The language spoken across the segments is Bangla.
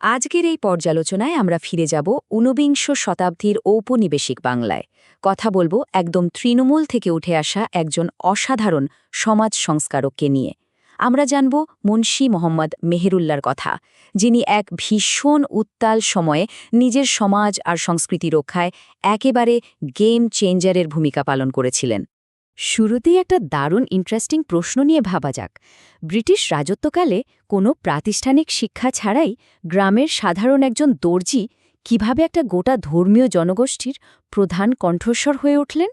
আজকের এই পর্যালোচনায় আমরা ফিরে যাব ঊনবিংশ শতাব্দীর ঔপনিবেশিক বাংলায়। কথা বলবো একদম তৃণমূল থেকে উঠে আসা একজন অসাধারণ সমাজ সংস্কারককে নিয়ে। আমরা জানব মুন্সী মোহাম্মদ মেহেরুল্লাহর কথা, যিনি এক ভীষণ উত্তাল সময়ে নিজের সমাজ আর সংস্কৃতি রক্ষায় একেবারে গেম চেঞ্জারের ভূমিকা পালন করেছিলেন। শুরুতেই একটা দারুণ ইন্টারেস্টিং প্রশ্ন নিয়ে ভাবা যাক। ব্রিটিশ রাজত্বকালে কোনো প্রাতিষ্ঠানিক শিক্ষা ছাড়াই গ্রামের সাধারণ একজন দর্জি কিভাবে একটা গোটা ধর্মীয় জনগোষ্ঠীর প্রধান কণ্ঠস্বর হয়ে উঠলেন?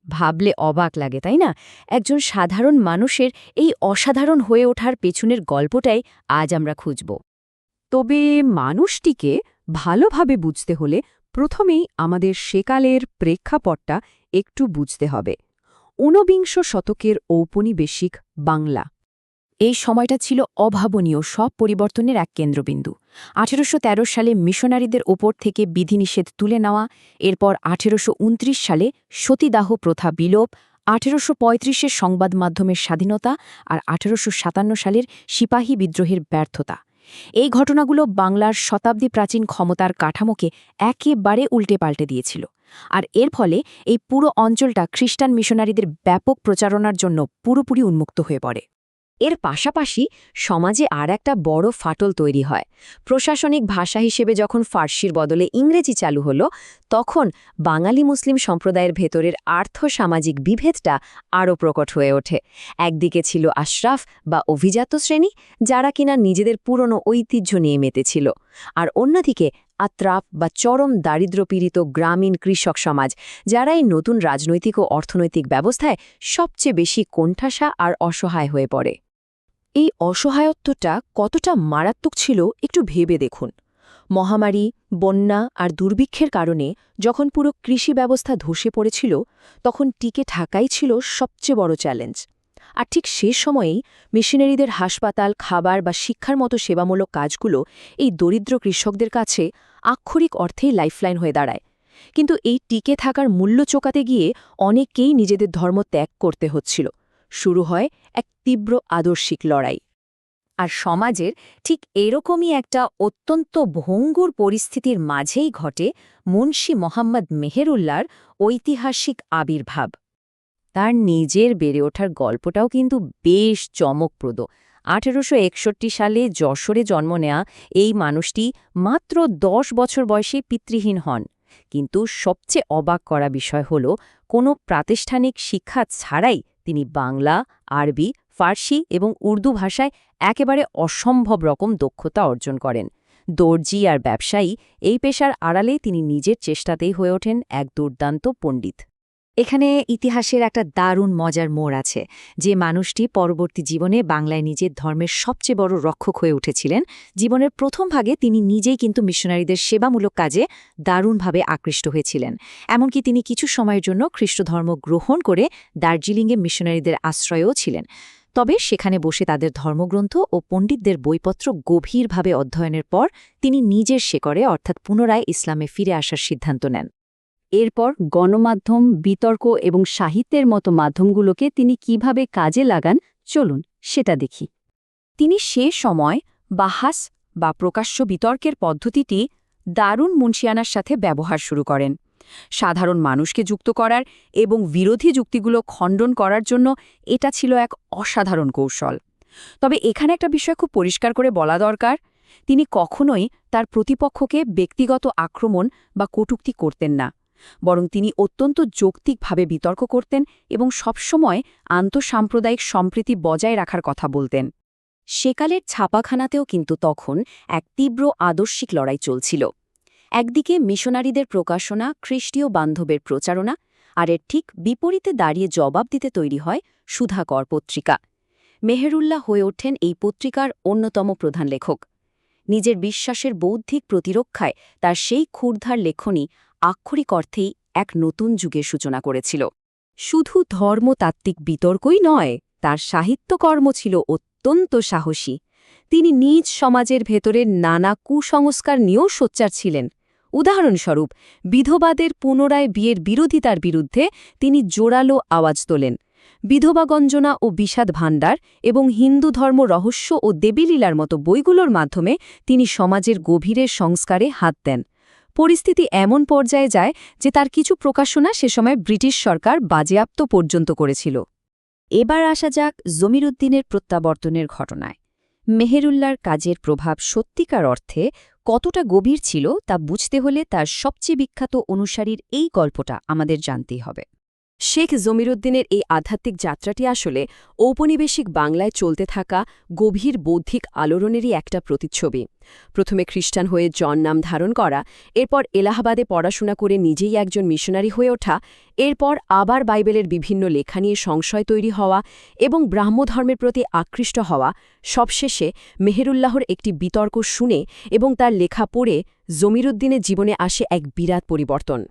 ভাবলে অবাক লাগে, তাই না? একজন সাধারণ মানুষের এই অসাধারণ হয়ে ওঠার পেছনের গল্পটাই আজ আমরা খুঁজব। তবে মানুষটিকে ভালোভাবে বুঝতে হলে প্রথমেই আমাদের সেকালের প্রেক্ষাপটটা একটু বুঝতে হবে। ঊনবিংশ শতকের ঔপনিবেশিক বাংলা। এই সময়টা ছিল অভাবনীয় সব পরিবর্তনের এক কেন্দ্রবিন্দু। 1813 সালে মিশনারিদের ওপর থেকে বিধিনিষেধ তুলে নেওয়া, এরপর 1829 সালে সতীদাহ প্রথা বিলোপ, 1835-এর সংবাদ মাধ্যমের স্বাধীনতা আর 1857 সালের সিপাহী বিদ্রোহের ব্যর্থতা। এই ঘটনাগুলো বাংলার শতাব্দী প্রাচীন ক্ষমতার কাঠামোকে একেবারে উল্টে পাল্টে দিয়েছিল। আর এর ফলে এই পুরো অঞ্চলটা খ্রিস্টান মিশনারিদের ব্যাপক প্রচারণার জন্য পুরোপুরি উন্মুক্ত হয়ে পড়ে। এর পাশাপাশি সমাজে আর একটা বড় ফাটল তৈরি হয়। প্রশাসনিক ভাষা হিসেবে যখন ফার্সির বদলে ইংরেজি চালু হলো, তখন বাঙালি মুসলিম সম্প্রদায়ের ভেতরের আর্থসামাজিক বিভেদটা আরও প্রকট হয়ে ওঠে। একদিকে ছিল আশরাফ বা অভিজাত শ্রেণী, যারা কিনা নিজেদের পুরনো ঐতিহ্য নিয়ে মেতেছিল, আর অন্যদিকে আত্রাফ বা চরম দারিদ্র্যপীড়িত গ্রামীণ কৃষক সমাজ, যারা এই নতুন রাজনৈতিক ও অর্থনৈতিক ব্যবস্থায় সবচেয়ে বেশি কোণঠাসা আর অসহায় হয়ে পড়ে। এই অসহায়ত্বটা কতটা মারাত্মক ছিল একটু ভেবে দেখুন। মহামারী, বন্যা আর দুর্ভিক্ষের কারণে যখন পুরো কৃষি ব্যবস্থা ধসে পড়েছিল, তখন টিকে থাকাই ছিল সবচেয়ে বড় চ্যালেঞ্জ। আর ঠিক সে সময়েই মিশনারিদের হাসপাতাল, খাবার বা শিক্ষার মতো সেবামূলক কাজগুলো এই দরিদ্র কৃষকদের কাছে আক্ষরিক অর্থেই লাইফলাইন হয়ে দাঁড়ায়। কিন্তু এই টিকে থাকার মূল্য চোকাতে গিয়ে অনেকেই নিজেদের ধর্ম ত্যাগ করতে হচ্ছিল। শুরু হয় এক তীব্র আদর্শিক লড়াই। আর সমাজের ঠিক এরকমই একটা অত্যন্ত ভঙ্গুর পরিস্থিতির মাঝেই ঘটে মুন্সী মোহাম্মদ মেহেরুল্লাহর ঐতিহাসিক আবির্ভাব। তার নিজের বেড়ে ওঠার গল্পটাও কিন্তু বেশ চমকপ্রদ। 1861 সালে যশোরে জন্ম নেয়া এই মানুষটি মাত্র 10 বছর বয়সে পিতৃহীন হন। কিন্তু সবচেয়ে অবাক করা বিষয় হল, কোনো প্রাতিষ্ঠানিক শিক্ষা ছাড়াই তিনি বাংলা, আরবি, ফার্সি এবং উর্দু ভাষায় একেবারে অসম্ভব রকম দক্ষতা অর্জন করেন। দর্জি আর ব্যবসায়ী এই পেশার আড়ালে তিনি নিজের চেষ্টাতেই হয়ে ওঠেন এক দুর্দান্ত পণ্ডিত। এখানে ইতিহাসের একটা দারুণ মজার মোড় আছে। যে মানুষটি পরবর্তী জীবনে বাংলায় নিজের ধর্মের সবচেয়ে বড় রক্ষক হয়ে উঠেছিলেন, জীবনের প্রথম ভাগে তিনি নিজেই কিন্তু মিশনারিদের সেবামূলক কাজে দারুণভাবে আকৃষ্ট হয়েছিলেন। এমনকি তিনি কিছু সময়ের জন্য খ্রিস্টধর্ম গ্রহণ করে দার্জিলিংয়ে মিশনারিদের আশ্রয়েও ছিলেন। তবে সেখানে বসে তাদের ধর্মগ্রন্থ ও পণ্ডিতদের বইপত্র গভীরভাবে অধ্যয়নের পর তিনি নিজের শেকড়ে অর্থাৎ পুনরায় ইসলামে ফিরে আসার সিদ্ধান্ত নেন। এরপর গণমাধ্যম, বিতর্ক এবং সাহিত্যের মতো মাধ্যমগুলোকে তিনি কিভাবে কাজে লাগান, চলুন সেটা দেখি। তিনি সে সময় বাহাস বা প্রকাশ্য বিতর্কের পদ্ধতিটি দারুণ মুন্সিয়ানার সাথে ব্যবহার শুরু করেন। সাধারণ মানুষকে যুক্ত করার এবং বিরোধী যুক্তিগুলো খণ্ডন করার জন্য এটা ছিল এক অসাধারণ কৌশল। তবে এখানে একটা বিষয় খুব পরিষ্কার করে বলা দরকার, তিনি কখনোই তার প্রতিপক্ষকে ব্যক্তিগত আক্রমণ বা কটূক্তি করতেন না, বরং তিনি অত্যন্ত যৌক্তিকভাবে বিতর্ক করতেন এবং সবসময় আন্তঃসাম্প্রদায়িক সম্প্রীতি বজায় রাখার কথা বলতেন। সেকালের ছাপাখানাতেও কিন্তু তখন এক তীব্র আদর্শিক লড়াই চলছিল। একদিকে মিশনারিদের প্রকাশনা, খ্রিস্টীয় বান্ধবের প্রচারণা, আর এর ঠিক বিপরীতে দাঁড়িয়ে জবাব দিতে তৈরি হয় সুধাকর পত্রিকা। মেহেরুল্লাহ হয়ে ওঠেন এই পত্রিকার অন্যতম প্রধান লেখক। নিজের বিশ্বাসের বৌদ্ধিক প্রতিরক্ষায় তার সেই ক্ষুরধার লেখনী আক্ষরিক অর্থেই এক নতুন যুগের সূচনা করেছিল। শুধু ধর্মতাত্ত্বিক বিতর্কই নয়, তার সাহিত্যকর্ম ছিল অত্যন্ত সাহসী। তিনি নিজ সমাজের ভেতরের নানা কুসংস্কার নিয়েও সোচ্চার ছিলেন। উদাহরণস্বরূপ, বিধবাদের পুনরায় বিয়ের বিরোধিতার বিরুদ্ধে তিনি জোরালো আওয়াজ তোলেন। বিধবা গঞ্জনা ও বিষাদ ভাণ্ডার এবং হিন্দু ধর্ম রহস্য ও দেবীলীলার মতো বইগুলোর মাধ্যমে তিনি সমাজের গভীরের সংস্কারে হাত দেন। পরিস্থিতি এমন পর্যায়ে যায় যে তার কিছু প্রকাশনা সে সময় ব্রিটিশ সরকার বাজেয়াপ্ত পর্যন্ত করেছিল। এবার আসা যাক জমিরুদ্দিনের প্রত্যাবর্তনের ঘটনায়। মেহেরুল্লাহর কাজের প্রভাব সত্যিকার অর্থে কতটা গভীর ছিল তা বুঝতে হলে তার সবচেয়ে বিখ্যাত অনুসারীর এই গল্পটা আমাদের জানতেই হবে। শেখ জমিরুদ্দিনের এই আধ্যাত্মিক যাত্রাটি আসলে ঔপনিবেশিক বাংলায় চলতে থাকা গভীর বৌদ্ধিক আলোড়নেরই একটা প্রতিচ্ছবি। প্রথমে খ্রিস্টান হয়ে জন নাম ধারণ করা, এরপর এলাহাবাদে পড়াশোনা করে নিজেই একজন মিশনারি হয়ে ওঠা, এরপর আবার বাইবেলের বিভিন্ন লেখা নিয়ে সংশয় তৈরি হওয়া এবং ব্রাহ্মধর্মের প্রতি আকৃষ্ট হওয়া, সবশেষে মেহেরুল্লাহর একটি বিতর্ক শুনে এবং তার লেখা পড়ে জমিরুদ্দিনের জীবনে আসে এক বিরাট পরিবর্তন।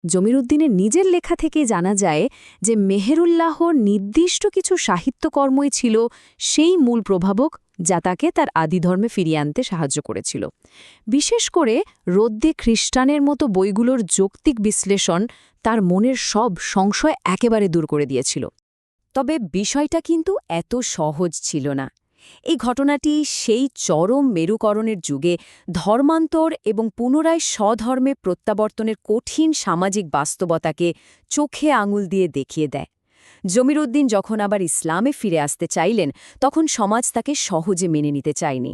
জমিরুদ্দিনের নিজের লেখা থেকে জানা যায় যে মেহেরুল্লাহর নির্দিষ্ট কিছু সাহিত্যকর্মই ছিল সেই মূল প্রভাবক যা তাকে তার আদিধর্মে ফিরিয়ে আনতে সাহায্য করেছিল। বিশেষ করে রদ্দে খ্রিস্টানের মতো বইগুলোর যৌক্তিক বিশ্লেষণ তার মনের সব সংশয় একেবারে দূর করে দিয়েছিল। তবে বিষয়টা কিন্তু এত সহজ ছিল না। এই ঘটনাটি সেই চরম মেরুকরণের যুগে ধর্মান্তর এবং পুনরায় স্বধর্মে প্রত্যাবর্তনের কঠিন সামাজিক বাস্তবতাকে চোখে আঙুল দিয়ে দেখিয়ে দেয়। জমিরুদ্দিন যখন আবার ইসলামে ফিরে আসতে চাইলেন, তখন সমাজ তাকে সহজে মেনে নিতে চায়নি।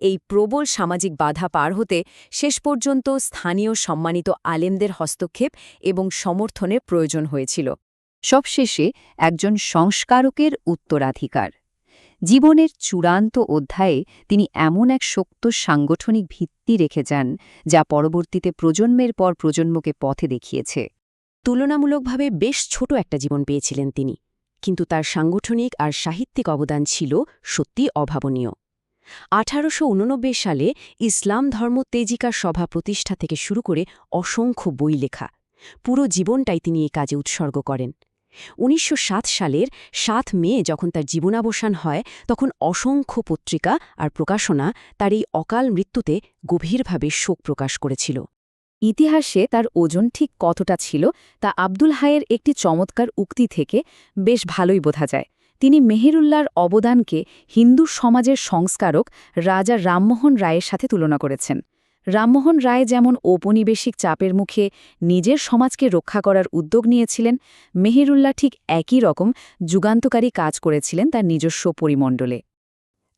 এই প্রবল সামাজিক বাধা পার হতে শেষ পর্যন্ত স্থানীয় সম্মানিত আলেমদের হস্তক্ষেপ এবং সমর্থনের প্রয়োজন হয়েছিল। সবশেষে একজন সংস্কারকের উত্তরাধিকার। জীবনের চূড়ান্ত অধ্যায়ে তিনি এমন এক শক্ত সাংগঠনিক ভিত্তি রেখে যান যা পরবর্তীতে প্রজন্মের পর প্রজন্মকে পথে দেখিয়েছে। তুলনামূলকভাবে বেশ ছোট একটা জীবন পেয়েছিলেন তিনি, কিন্তু তার সাংগঠনিক আর সাহিত্যিক অবদান ছিল সত্যি অভাবনীয়। 1889 সালে ইসলাম ধর্ম তেজিকা সভা প্রতিষ্ঠা থেকে শুরু করে অসংখ্য বই লেখা, পুরো জীবনটাই তিনি এই কাজে উৎসর্গ করেন। 1907 সালের 7 মে যখন তার জীবনাবসান হয়, তখন অসংখ্য পত্রিকা আর প্রকাশনা তার এই অকাল মৃত্যুতে গভীরভাবে শোক প্রকাশ করেছিল। ইতিহাসে তার ওজন ঠিক কতটা ছিল তা আব্দুল হাইয়ের একটি চমৎকার উক্তি থেকে বেশ ভালোই বোঝা যায়। তিনি মেহেরুল্লাহর অবদানকে হিন্দু সমাজের সংস্কারক রাজা রামমোহন রায়ের সাথে তুলনা করেছেন। রামমোহন রায় যেমন ঔপনিবেশিক চাপের মুখে নিজের সমাজকে রক্ষা করার উদ্যোগ নিয়েছিলেন, মেহেরুল্লাহ ঠিক একই রকম যুগান্তকারী কাজ করেছিলেন তার নিজস্ব পরিমণ্ডলে।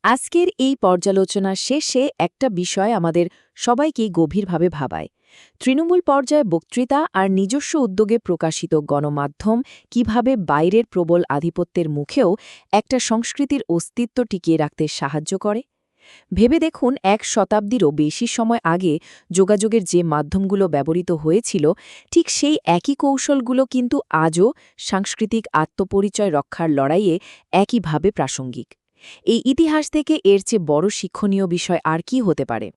আজকের এই পর্যালোচনা শেষে একটা বিষয় আমাদের সবাইকেই গভীরভাবে ভাবায়। তৃণমূল পর্যায়ে বক্তৃতা আর নিজস্ব উদ্যোগে প্রকাশিত গণমাধ্যম কিভাবে বাইরের প্রবল আধিপত্যের মুখেও একটা সংস্কৃতির অস্তিত্ব টিকিয়ে রাখতে সাহায্য করে। ভেবে দেখুন, 1 শতাব্দীরও বেশি সময় আগে যোগাযোগের যে মাধ্যমগুলো ব্যবহৃত হয়েছিল, ঠিক সেই একই কৌশলগুলো কিন্তু আজও সাংস্কৃতিক আত্মপরিচয় রক্ষার লড়াইয়ে একইভাবে প্রাসঙ্গিক। এই ইতিহাস থেকে এর চেয়ে বড় শিক্ষণীয় বিষয় আর কি হতে পারে?